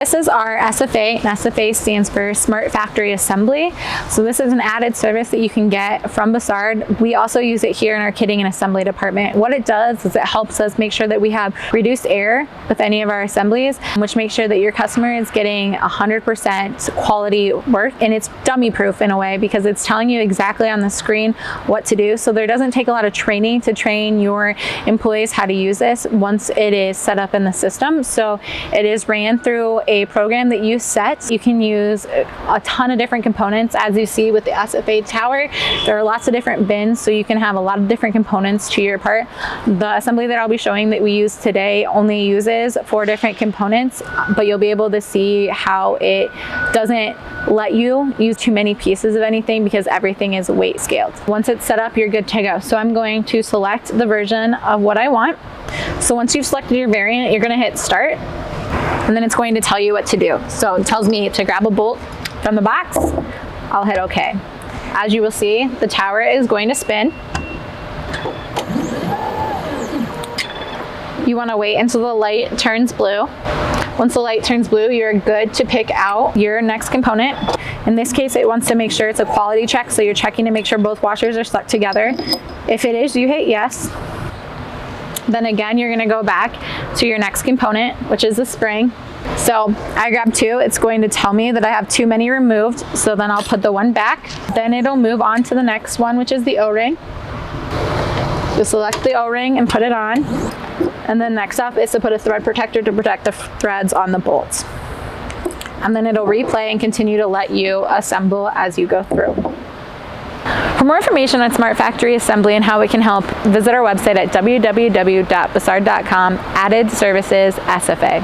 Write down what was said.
This is our SFA, and SFA stands for Smart Factory Assembly. So this is an added service that you can get from Bossard. We also use it here in our kitting and assembly department. What it does is it helps us make sure that we have reduced error with any of our assemblies, which makes sure that your customer is getting 100% quality work, and it's dummy proof in a way because it's telling you exactly on the screen what to do. So there doesn't take a lot of training to train your employees how to use this once it is set up in the system. So it is ran through a program that you set. You can use a ton of different components. As you see with the SFA tower, there are lots of different bins, so you can have a lot of different components to your part. The assembly that I'll be showing that we use today only uses 4 different components, but you'll be able to see how it doesn't let you use too many pieces of anything because everything is weight scaled. Once it's set up, you're good to go. So I'm going to select the version of what I want. So once you've selected your variant, you're going to hit start, and then it's going to tell you what to do. So it tells me to grab a bolt from the box. I'll hit OK. As you will see, the tower is going to spin. You want to wait until the light turns blue. Once the light turns blue, you're good to pick out your next component. In this case, it wants to make sure it's a quality check, so you're checking to make sure both washers are stuck together. If it is, you hit yes. Then again, you're going to go back to your next component, which is the spring. So I grabbed 2. It's going to tell me that I have too many removed, so then I'll put the one back. Then it'll move on to the next one, which is the O-ring. You select the O-ring and put it on. And then next up is to put a thread protector to protect the threads on the bolts. And then it'll replay and continue to let you assemble as you go through. For more information on Smart Factory Assembly and how it can help, visit our website at www.bossard.com, added services SFA.